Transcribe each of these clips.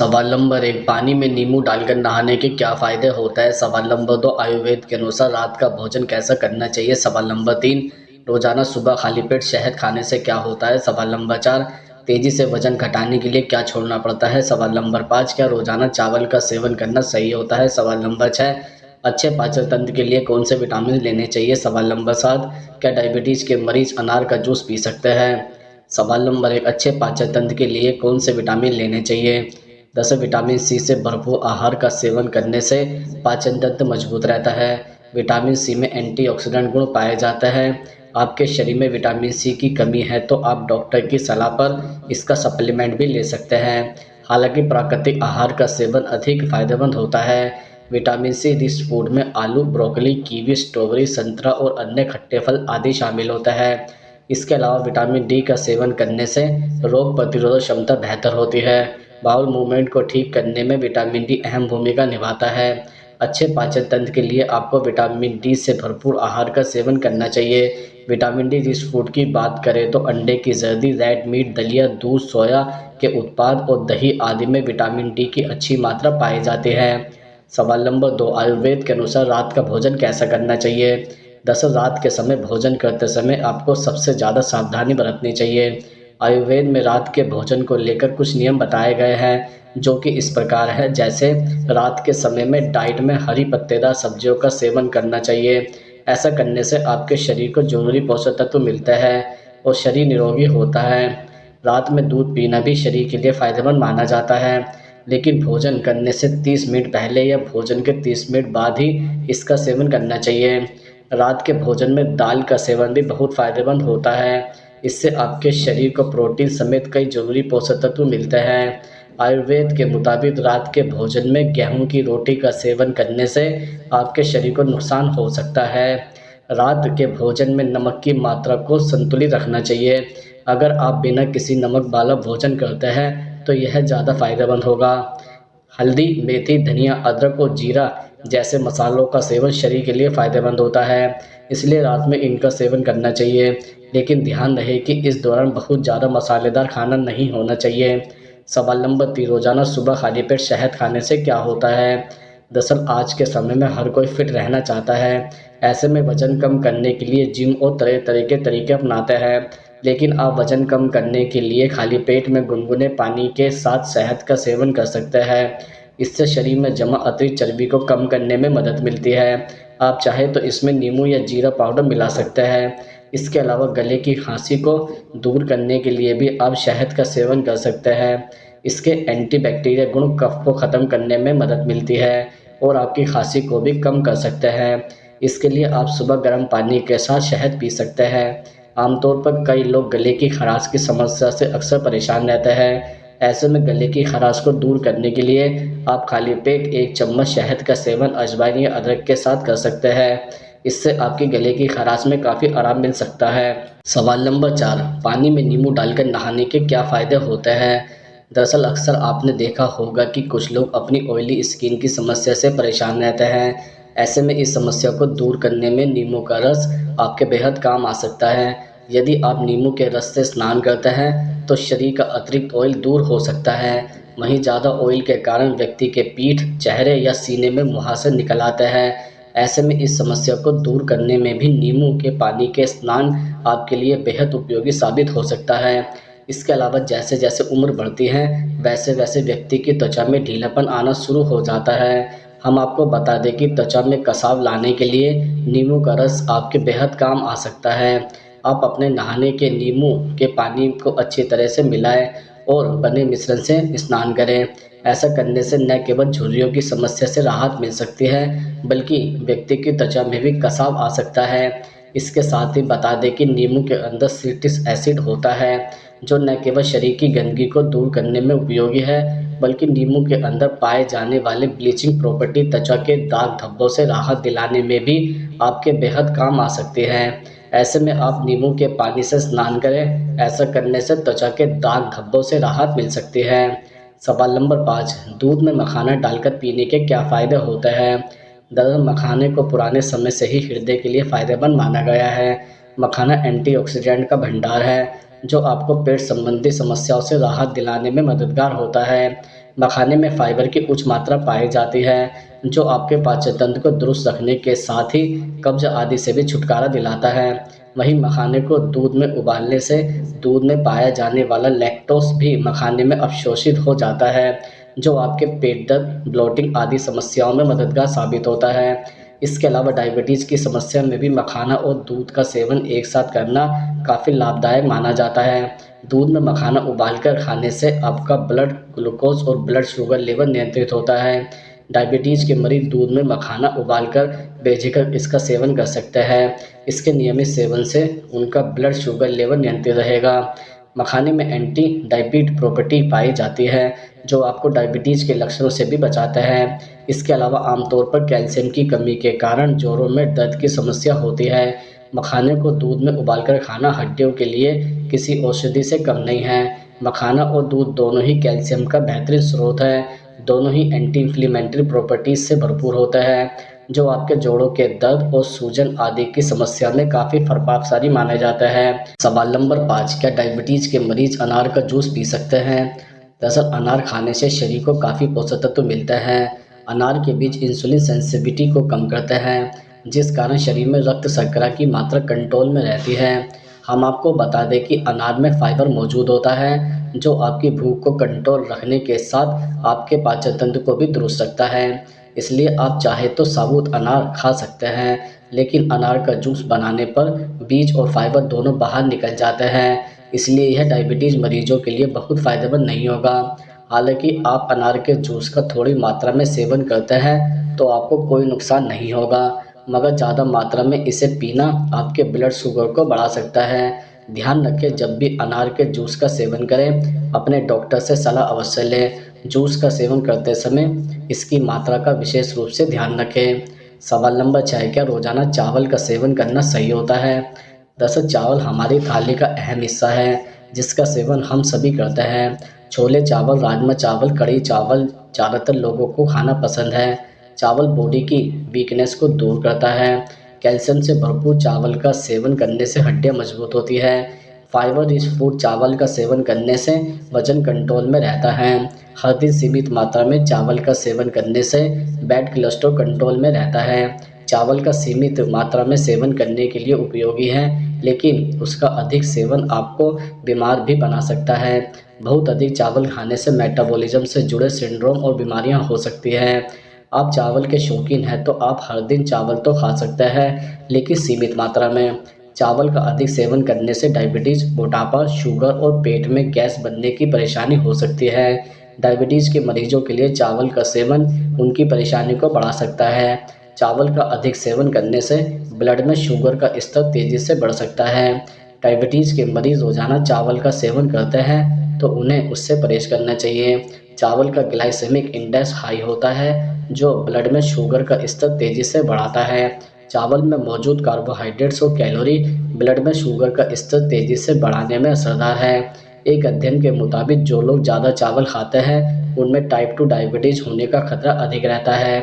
सवाल नंबर 1, पानी में नींबू डालकर नहाने के क्या फ़ायदे होता है? सवाल नंबर 2, आयुर्वेद के अनुसार रात का भोजन कैसा करना चाहिए? सवाल नंबर 3, रोज़ाना सुबह खाली पेट शहद खाने से क्या होता है? सवाल नंबर 4, तेज़ी से वज़न घटाने के लिए क्या छोड़ना पड़ता है? सवाल नंबर 5, क्या रोज़ाना चावल का सेवन करना सही होता है? सवाल नंबर 6, अच्छे पाचन तंत्र के लिए कौन से विटामिन लेने चाहिए? सवाल नंबर 7, क्या डायबिटीज़ के मरीज़ अनार का जूस पी सकते हैं? सवाल नंबर 1, अच्छे पाचन तंत्र के लिए कौन से विटामिन लेने चाहिए? दरअसल विटामिन सी से भरपूर आहार का सेवन करने से पाचन तंत्र मजबूत रहता है। विटामिन सी में एंटीऑक्सीडेंट गुण पाए जाते हैं। आपके शरीर में विटामिन सी की कमी है तो आप डॉक्टर की सलाह पर इसका सप्लीमेंट भी ले सकते हैं। हालांकि प्राकृतिक आहार का सेवन अधिक फायदेमंद होता है। विटामिन सी रिच फूड में आलू, ब्रोकली, कीवी, स्ट्रॉबेरी, संतरा और अन्य खट्टे फल आदि शामिल होता है। इसके अलावा विटामिन डी का सेवन करने से रोग प्रतिरोधक क्षमता बेहतर होती है। बाउल मूवमेंट को ठीक करने में विटामिन डी अहम भूमिका निभाता है। अच्छे पाचन तंत्र के लिए आपको विटामिन डी से भरपूर आहार का सेवन करना चाहिए। विटामिन डी रिच फूड की बात करें तो अंडे की जर्दी, रेड मीट, दलिया, दूध, सोया के उत्पाद और दही आदि में विटामिन डी की अच्छी मात्रा पाई जाती है। सवाल नंबर 2, आयुर्वेद के अनुसार रात का भोजन कैसा करना चाहिए? दरअसल रात के समय भोजन करते समय आपको सबसे ज़्यादा सावधानी बरतनी चाहिए। आयुर्वेद में रात के भोजन को लेकर कुछ नियम बताए गए हैं जो कि इस प्रकार है, जैसे रात के समय में डाइट में हरी पत्तेदार सब्जियों का सेवन करना चाहिए। ऐसा करने से आपके शरीर को जरूरी पोषक तत्व मिलते हैं और शरीर निरोगी होता है। रात में दूध पीना भी शरीर के लिए फायदेमंद माना जाता है, लेकिन भोजन करने से 30 मिनट पहले या भोजन के 30 मिनट बाद ही इसका सेवन करना चाहिए। रात के भोजन में दाल का सेवन भी बहुत फायदेमंद होता है। इससे आपके शरीर को प्रोटीन समेत कई जरूरी पोषक तत्व मिलते हैं। आयुर्वेद के मुताबिक रात के भोजन में गेहूं की रोटी का सेवन करने से आपके शरीर को नुकसान हो सकता है। रात के भोजन में नमक की मात्रा को संतुलित रखना चाहिए। अगर आप बिना किसी नमक वाला भोजन करते हैं तो यह ज़्यादा फायदेमंद होगा। हल्दी, मेथी, धनिया, अदरक और जीरा जैसे मसालों का सेवन शरीर के लिए फायदेमंद होता है, इसलिए रात में इनका सेवन करना चाहिए। लेकिन ध्यान रहे कि इस दौरान बहुत ज़्यादा मसालेदार खाना नहीं होना चाहिए। सवाल नंबर 3, रोज़ाना सुबह खाली पेट शहद खाने से क्या होता है? दरअसल आज के समय में हर कोई फिट रहना चाहता है। ऐसे में वजन कम करने के लिए जिम और तरह तरह के तरीके अपनाते हैं, लेकिन आप वजन कम करने के लिए खाली पेट में गुनगुने पानी के साथ शहद का सेवन कर सकते हैं। इससे शरीर में जमा अतिरिक्त चर्बी को कम करने में मदद मिलती है। आप चाहे तो इसमें नींबू या जीरा पाउडर मिला सकते हैं। इसके अलावा गले की खांसी को दूर करने के लिए भी आप शहद का सेवन कर सकते हैं। इसके एंटीबैक्टीरिया गुण कफ को ख़त्म करने में मदद मिलती है और आपकी खांसी को भी कम कर सकते हैं। इसके लिए आप सुबह गर्म पानी के साथ शहद पी सकते हैं। आमतौर पर कई लोग गले की खराश की समस्या से अक्सर परेशान रहते हैं। ऐसे में गले की खराश को दूर करने के लिए आप खाली पेट 1 चम्मच शहद का सेवन अजवाइन या अदरक के साथ कर सकते हैं। इससे आपके गले की खराश में काफ़ी आराम मिल सकता है। सवाल नंबर 4, पानी में नींबू डालकर नहाने के क्या फ़ायदे होते हैं? दरअसल अक्सर आपने देखा होगा कि कुछ लोग अपनी ऑयली स्किन की समस्या से परेशान रहते हैं। ऐसे में इस समस्या को दूर करने में नींबू का रस आपके बेहद काम आ सकता है। यदि आप नींबू के रस से स्नान करते हैं तो शरीर का अतिरिक्त ऑयल दूर हो सकता है। वहीं ज़्यादा ऑयल के कारण व्यक्ति के पीठ, चेहरे या सीने में मुहासे निकल आते हैं। ऐसे में इस समस्या को दूर करने में भी नींबू के पानी के स्नान आपके लिए बेहद उपयोगी साबित हो सकता है। इसके अलावा जैसे जैसे उम्र बढ़ती है वैसे वैसे व्यक्ति की त्वचा में ढीलापन आना शुरू हो जाता है। हम आपको बता दें कि त्वचा में कसाव लाने के लिए नींबू का रस आपके बेहद काम आ सकता है। आप अपने नहाने के नींबू के पानी को अच्छी तरह से मिलाएं और बने मिश्रण से स्नान करें। ऐसा करने से न केवल झुर्रियों की समस्या से राहत मिल सकती है बल्कि व्यक्ति की त्वचा में भी कसाव आ सकता है। इसके साथ ही बता दें कि नींबू के अंदर सिट्रिक एसिड होता है जो न केवल शरीर की गंदगी को दूर करने में उपयोगी है बल्कि नींबू के अंदर पाए जाने वाले ब्लीचिंग प्रॉपर्टी त्वचा के दाग धब्बों से राहत दिलाने में भी आपके बेहद काम आ सकते हैं। ऐसे में आप नींबू के पानी से स्नान करें। ऐसा करने से त्वचा के दाग धब्बों से राहत मिल सकती है। सवाल नंबर 5, दूध में मखाना डालकर पीने के क्या फ़ायदे होते हैं? दरअसल मखाने को पुराने समय से ही हृदय के लिए फ़ायदेमंद माना गया है। मखाना एंटीऑक्सीडेंट का भंडार है जो आपको पेट संबंधी समस्याओं से राहत दिलाने में मददगार होता है। मखाने में फाइबर की उच्च मात्रा पाई जाती है, जो आपके पाचन तंत्र को दुरुस्त रखने के साथ ही कब्ज आदि से भी छुटकारा दिलाता है। वहीं मखाने को दूध में उबालने से दूध में पाया जाने वाला लैक्टोस भी मखाने में अवशोषित हो जाता है, जो आपके पेट दर्द, ब्लोटिंग आदि समस्याओं में मददगार साबित होता है। इसके अलावा डायबिटीज़ की समस्या में भी मखाना और दूध का सेवन एक साथ करना काफ़ी लाभदायक माना जाता है। दूध में मखाना उबालकर खाने से आपका ब्लड ग्लूकोज और ब्लड शुगर लेवल नियंत्रित होता है। डायबिटीज़ के मरीज दूध में मखाना उबालकर बेझिझक इसका सेवन कर सकते हैं। इसके नियमित सेवन से उनका ब्लड शुगर लेवल नियंत्रित रहेगा। मखाने में एंटी डायबिट प्रॉपर्टी पाई जाती है, जो आपको डायबिटीज़ के लक्षणों से भी बचाता है। इसके अलावा आमतौर पर कैल्शियम की कमी के कारण जोड़ों में दर्द की समस्या होती है। मखाने को दूध में उबालकर खाना हड्डियों के लिए किसी औषधि से कम नहीं है। मखाना और दूध दोनों ही कैल्शियम का बेहतरीन स्रोत है। दोनों ही एंटी इन्फ्लेमेटरी प्रॉपर्टीज से भरपूर होता है, जो आपके जोड़ों के दर्द और सूजन आदि की समस्या में काफ़ी प्रभावशाली माना जाता है। सवाल नंबर 5, क्या डायबिटीज़ के मरीज अनार का जूस पी सकते हैं? दरअसल अनार खाने से शरीर को काफ़ी पोषक तत्व मिलते हैं। अनार के बीज इंसुलिन सेंसिटिविटी को कम करते हैं, जिस कारण शरीर में रक्त शर्करा की मात्रा कंट्रोल में रहती है। हम आपको बता दें कि अनार में फाइबर मौजूद होता है, जो आपकी भूख को कंट्रोल रखने के साथ आपके पाचन तंत्र को भी दुरुस्त रखता है। इसलिए आप चाहे तो साबुत अनार खा सकते हैं, लेकिन अनार का जूस बनाने पर बीज और फाइबर दोनों बाहर निकल जाते हैं, इसलिए यह डायबिटीज़ मरीजों के लिए बहुत फ़ायदेमंद नहीं होगा। हालांकि आप अनार के जूस का थोड़ी मात्रा में सेवन करते हैं तो आपको कोई नुकसान नहीं होगा, मगर ज़्यादा मात्रा में इसे पीना आपके ब्लड शुगर को बढ़ा सकता है। ध्यान रखें, जब भी अनार के जूस का सेवन करें, अपने डॉक्टर से सलाह अवश्य लें। जूस का सेवन करते समय इसकी मात्रा का विशेष रूप से ध्यान रखें। सवाल नंबर 6, क्या रोज़ाना चावल का सेवन करना सही होता है? दरअसल चावल हमारी थाली का अहम हिस्सा है, जिसका सेवन हम सभी करते हैं। छोले चावल, राजमा चावल, कढ़ी चावल ज़्यादातर लोगों को खाना पसंद है। चावल बॉडी की वीकनेस को दूर करता है। कैल्शियम से भरपूर चावल का सेवन करने से हड्डियां मजबूत होती है। फाइबर रिच फूड चावल का सेवन करने से वजन कंट्रोल में रहता है। हर दिन सीमित मात्रा में चावल का सेवन करने से बैड कोलेस्ट्रॉल कंट्रोल में रहता है। चावल का सीमित मात्रा में सेवन करने के लिए उपयोगी है, लेकिन उसका अधिक सेवन आपको बीमार भी बना सकता है। बहुत अधिक चावल खाने से मेटाबॉलिज्म से जुड़े सिंड्रोम और बीमारियां हो सकती हैं। आप चावल के शौकीन हैं तो आप हर दिन चावल तो खा सकते हैं, लेकिन सीमित मात्रा में। चावल का अधिक सेवन करने से डायबिटीज़, मोटापा, शुगर और पेट में गैस बनने की परेशानी हो सकती है। डायबिटीज़ के मरीजों के लिए चावल का सेवन उनकी परेशानी को बढ़ा सकता है। चावल का अधिक सेवन करने से ब्लड में शुगर का स्तर तेज़ी से बढ़ सकता है। डायबिटीज़ के मरीज रोज़ाना चावल का सेवन करते हैं तो उन्हें उससे परहेज करना चाहिए। चावल का ग्लाइसेमिक इंडेक्स हाई होता है, जो ब्लड में शुगर का स्तर तेज़ी से बढ़ाता है। चावल में मौजूद कार्बोहाइड्रेट्स और कैलोरी ब्लड में शुगर का स्तर तेज़ी से बढ़ाने में असरदार है। एक अध्ययन के मुताबिक जो लोग ज़्यादा चावल खाते हैं उनमें टाइप 2 डायबिटीज़ होने का खतरा अधिक रहता है।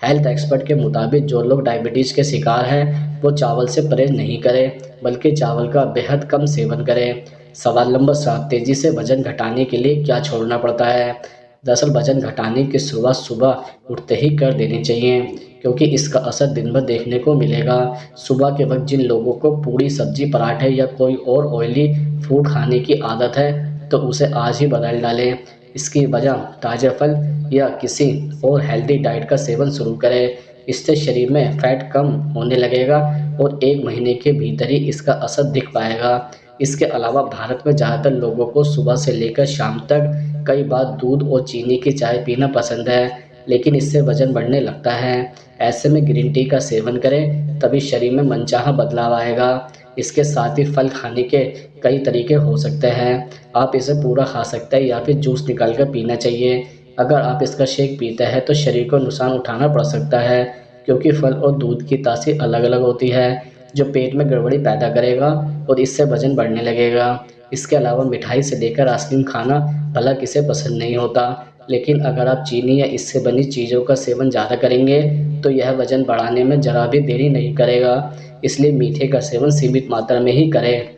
हेल्थ एक्सपर्ट के मुताबिक जो लोग डायबिटीज़ के शिकार हैं वो चावल से परहेज नहीं करें, बल्कि चावल का बेहद कम सेवन करें। सवाल नंबर 7, तेज़ी से वजन घटाने के लिए क्या छोड़ना पड़ता है? दरअसल वजन घटाने की शुरुआत सुबह उठते ही कर देनी चाहिए, क्योंकि इसका असर दिन भर देखने को मिलेगा। सुबह के वक्त जिन लोगों को पूड़ी, सब्जी, पराठे या कोई और ऑयली फूड खाने की आदत है तो उसे आज ही बदल डालें। इसकी वजह ताज़ा फल या किसी और हेल्दी डाइट का सेवन शुरू करें। इससे शरीर में फैट कम होने लगेगा और 1 महीने के भीतर ही इसका असर दिख पाएगा। इसके अलावा भारत में ज़्यादातर लोगों को सुबह से लेकर शाम तक कई बार दूध और चीनी की चाय पीना पसंद है, लेकिन इससे वजन बढ़ने लगता है। ऐसे में ग्रीन टी का सेवन करें, तभी शरीर में मनचाहा बदलाव आएगा। इसके साथ ही फल खाने के कई तरीके हो सकते हैं। आप इसे पूरा खा सकते हैं या फिर जूस निकाल कर पीना चाहिए। अगर आप इसका शेक पीते हैं तो शरीर को नुकसान उठाना पड़ सकता है, क्योंकि फल और दूध की तासीर अलग अलग होती है, जो पेट में गड़बड़ी पैदा करेगा और इससे वजन बढ़ने लगेगा। इसके अलावा मिठाई से लेकर आइसक्रीम खाना भला किसे पसंद नहीं होता, लेकिन अगर आप चीनी या इससे बनी चीज़ों का सेवन ज़्यादा करेंगे तो यह वजन बढ़ाने में ज़रा भी देरी नहीं करेगा। इसलिए मीठे का सेवन सीमित मात्रा में ही करें।